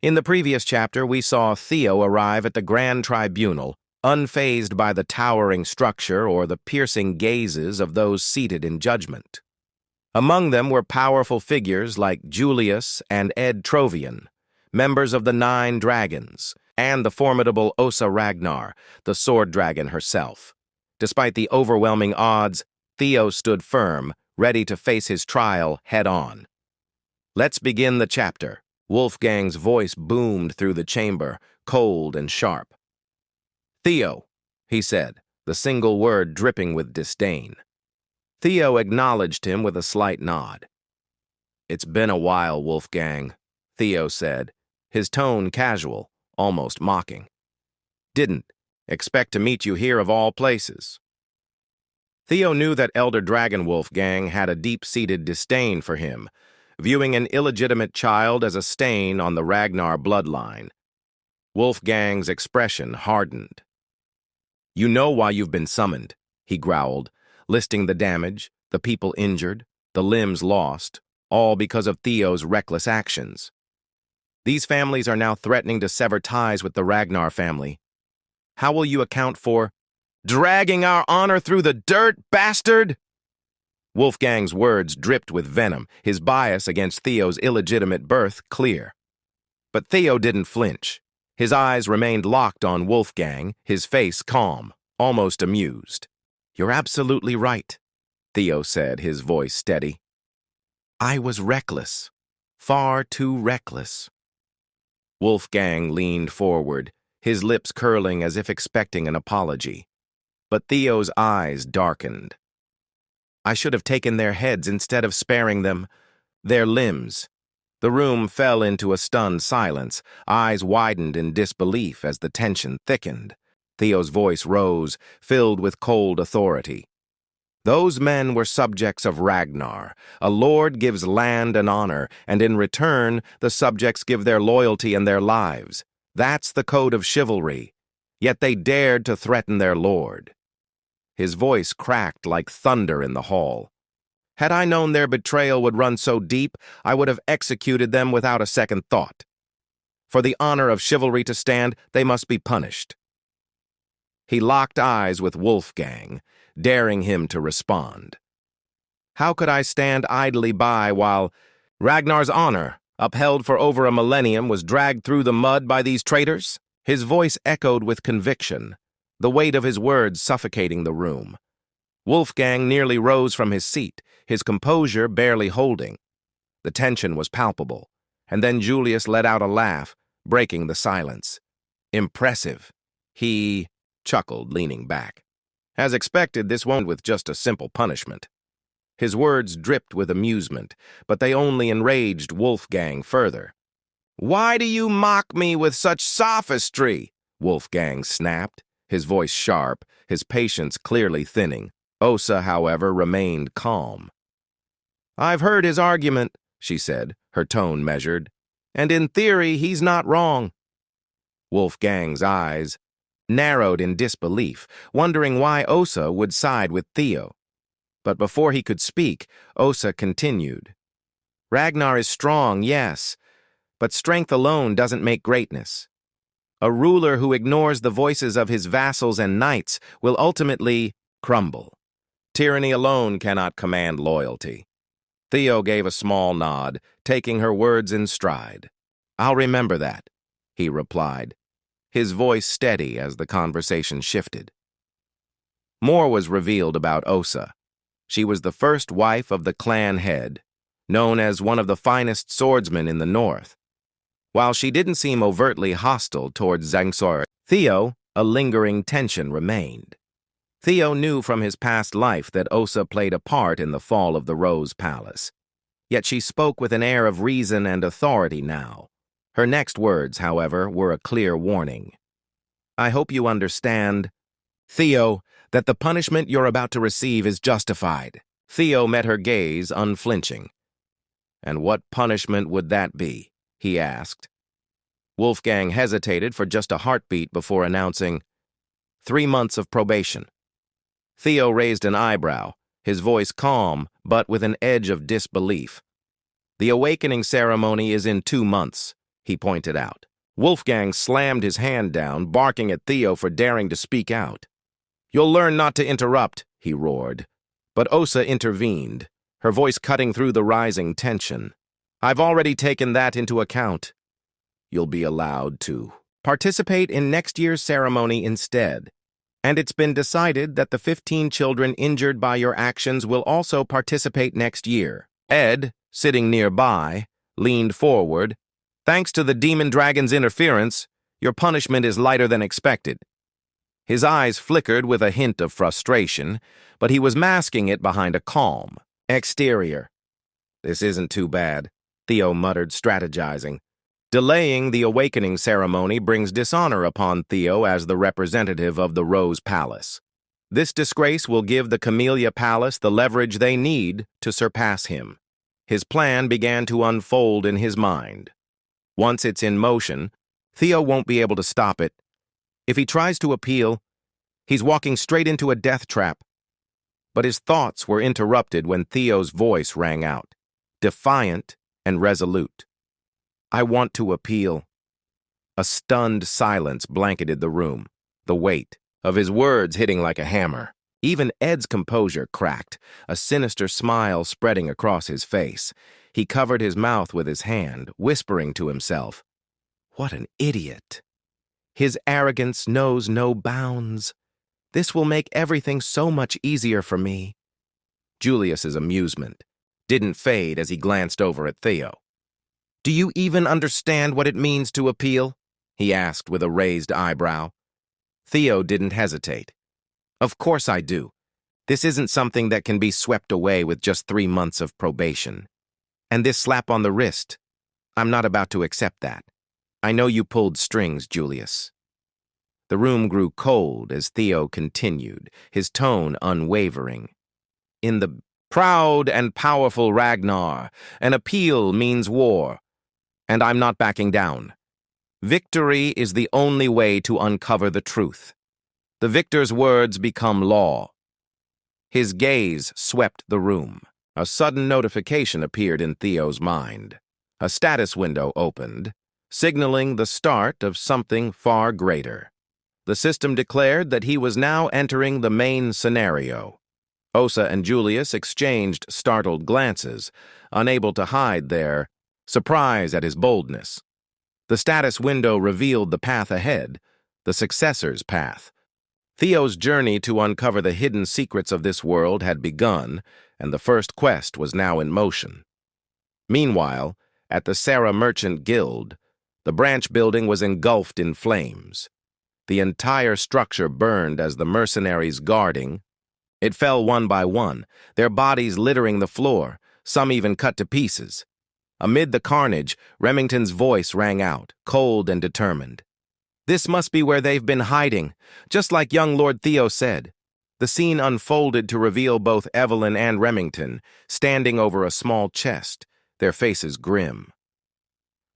In the previous chapter, we saw Theo arrive at the Grand Tribunal, unfazed by the towering structure or the piercing gazes of those seated in judgment. Among them were powerful figures like Julius and Ed Trovian, members of the 9 Dragons, and the formidable Osa Ragnar, the Sword Dragon herself. Despite the overwhelming odds, Theo stood firm, ready to face his trial head-on. "Let's begin the chapter." Wolfgang's voice boomed through the chamber, cold and sharp. "Theo," he said, the single word dripping with disdain. Theo acknowledged him with a slight nod. "It's been a while, Wolfgang," Theo said, his tone casual, almost mocking. "Didn't expect to meet you here of all places." Theo knew that Elder Dragon Wolfgang had a deep-seated disdain for him, viewing an illegitimate child as a stain on the Ragnar bloodline. Wolfgang's expression hardened. "You know why you've been summoned," he growled, listing the damage, the people injured, the limbs lost, all because of Theo's reckless actions. "These families are now threatening to sever ties with the Ragnar family. How will you account for dragging our honor through the dirt, bastard?" Wolfgang's words dripped with venom, his bias against Theo's illegitimate birth clear. But Theo didn't flinch. His eyes remained locked on Wolfgang, his face calm, almost amused. "You're absolutely right," Theo said, his voice steady. "I was reckless. Far too reckless." Wolfgang leaned forward, his lips curling as if expecting an apology. But Theo's eyes darkened. "I should have taken their heads instead of sparing them. Their limbs." The room fell into a stunned silence, eyes widened in disbelief as the tension thickened. Theo's voice rose, filled with cold authority. "Those men were subjects of Ragnar. A lord gives land and honor, and in return, the subjects give their loyalty and their lives. That's the code of chivalry. Yet they dared to threaten their lord." His voice cracked like thunder in the hall. "Had I known their betrayal would run so deep, I would have executed them without a second thought. For the honor of chivalry to stand, they must be punished." He locked eyes with Wolfgang, daring him to respond. "How could I stand idly by while Ragnar's honor, upheld for over a millennium, was dragged through the mud by these traitors?" His voice echoed with conviction, the weight of his words suffocating the room. Wolfgang nearly rose from his seat, his composure barely holding. The tension was palpable, and then Julius let out a laugh, breaking the silence. "Impressive," he chuckled, leaning back. "As expected, this won't with just a simple punishment." His words dripped with amusement, but they only enraged Wolfgang further. "Why do you mock me with such sophistry?" Wolfgang snapped, his voice sharp, his patience clearly thinning. Osa, however, remained calm. "I've heard his argument," she said, her tone measured, "and in theory he's not wrong." Wolfgang's eyes narrowed in disbelief, wondering why Osa would side with Theo. But before he could speak, Osa continued. "Ragnar is strong, yes, but strength alone doesn't make greatness. A ruler who ignores the voices of his vassals and knights will ultimately crumble. Tyranny alone cannot command loyalty." Theo gave a small nod, taking her words in stride. "I'll remember that," he replied, his voice steady as the conversation shifted. More was revealed about Osa. She was the first wife of the clan head, known as one of the finest swordsmen in the north. While she didn't seem overtly hostile towards Zangsor, a lingering tension remained. Theo knew from his past life that Osa played a part in the fall of the Rose Palace. Yet she spoke with an air of reason and authority now. Her next words, however, were a clear warning. "I hope you understand, Theo, that the punishment you're about to receive is justified." Theo met her gaze, unflinching. "And what punishment would that be?" he asked. Wolfgang hesitated for just a heartbeat before announcing, 3 months of probation." Theo raised an eyebrow, his voice calm, but with an edge of disbelief. "The awakening ceremony is in 2 months," he pointed out. Wolfgang slammed his hand down, barking at Theo for daring to speak out. "You'll learn not to interrupt," he roared. But Osa intervened, her voice cutting through the rising tension. "I've already taken that into account. You'll be allowed to participate in next year's ceremony instead. And it's been decided that the 15 children injured by your actions will also participate next year." Ed, sitting nearby, leaned forward. "Thanks to the demon dragon's interference, your punishment is lighter than expected." His eyes flickered with a hint of frustration, but he was masking it behind a calm exterior. "This isn't too bad," Theo muttered, strategizing. Delaying the awakening ceremony brings dishonor upon Theo as the representative of the Rose Palace. This disgrace will give the Camellia Palace the leverage they need to surpass him. His plan began to unfold in his mind. Once it's in motion, Theo won't be able to stop it. If he tries to appeal, he's walking straight into a death trap. But his thoughts were interrupted when Theo's voice rang out, defiant and resolute. "I want to appeal." A stunned silence blanketed the room, the weight of his words hitting like a hammer. Even Ed's composure cracked, a sinister smile spreading across his face. He covered his mouth with his hand, whispering to himself, "What an idiot. His arrogance knows no bounds. This will make everything so much easier for me." Julius's amusement didn't fade as he glanced over at Theo. "Do you even understand what it means to appeal?" he asked with a raised eyebrow. Theo didn't hesitate. "Of course I do. This isn't something that can be swept away with just 3 months of probation. And this slap on the wrist, I'm not about to accept that. I know you pulled strings, Julius." The room grew cold as Theo continued, his tone unwavering. "In the proud and powerful Ragnar, an appeal means war. And I'm not backing down. Victory is the only way to uncover the truth. The victor's words become law." His gaze swept the room. A sudden notification appeared in Theo's mind. A status window opened, signaling the start of something far greater. The system declared that he was now entering the main scenario. Osa and Julius exchanged startled glances, unable to hide their surprise at his boldness. The status window revealed the path ahead, the successor's path. Theo's journey to uncover the hidden secrets of this world had begun, and the first quest was now in motion. Meanwhile, at the Sarah Merchant Guild, the branch building was engulfed in flames. The entire structure burned as the mercenaries guarding. It fell one by one, their bodies littering the floor, some even cut to pieces. Amid the carnage, Remington's voice rang out, cold and determined. "This must be where they've been hiding, just like young Lord Theo said." The scene unfolded to reveal both Evelyn and Remington, standing over a small chest, their faces grim.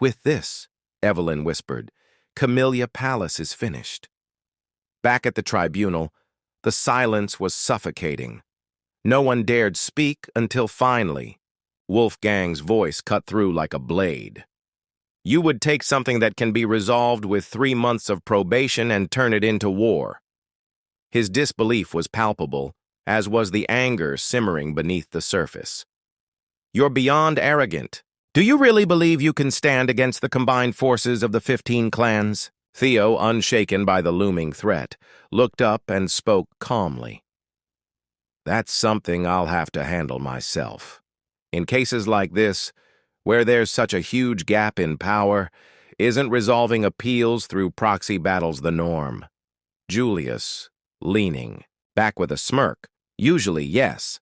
"With this," Evelyn whispered, "Camellia Palace is finished." Back at the tribunal, the silence was suffocating. No one dared speak until finally, Wolfgang's voice cut through like a blade. "You would take something that can be resolved with 3 months of probation and turn it into war." His disbelief was palpable, as was the anger simmering beneath the surface. "You're beyond arrogant. Do you really believe you can stand against the combined forces of the 15 clans?" Theo, unshaken by the looming threat, looked up and spoke calmly. "That's something I'll have to handle myself. In cases like this, where there's such a huge gap in power, isn't resolving appeals through proxy battles the norm?" Julius, leaning, back with a smirk, "Usually, yes.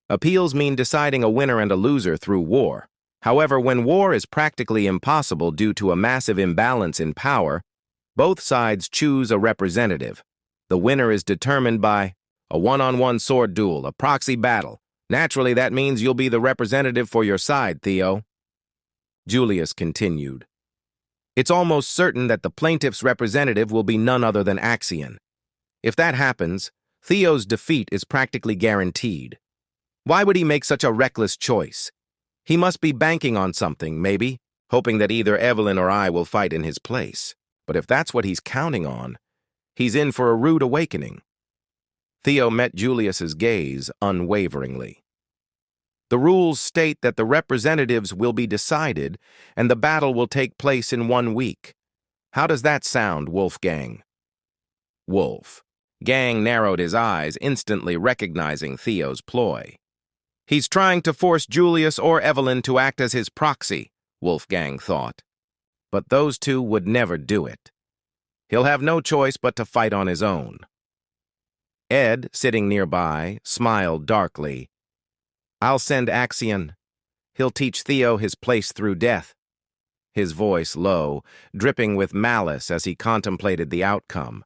Appeals mean deciding a winner and a loser through war. However, when war is practically impossible due to a massive imbalance in power, both sides choose a representative. The winner is determined by a one-on-one sword duel, a proxy battle. Naturally, that means you'll be the representative for your side, Theo." Julius continued. "It's almost certain that the plaintiff's representative will be none other than Axion. If that happens, Theo's defeat is practically guaranteed. Why would he make such a reckless choice? He must be banking on something, maybe, hoping that either Evelyn or I will fight in his place. But if that's what he's counting on, he's in for a rude awakening. Theo met Julius's gaze unwaveringly. The rules state that the representatives will be decided and the battle will take place in 1 week. How does that sound, Wolfgang? Wolf. Gang narrowed his eyes, instantly recognizing Theo's ploy. He's trying to force Julius or Evelyn to act as his proxy, Wolfgang thought. But those two would never do it. He'll have no choice but to fight on his own. Ed, sitting nearby, smiled darkly. I'll send Axion. He'll teach Theo his place through death. His voice low, dripping with malice as he contemplated the outcome.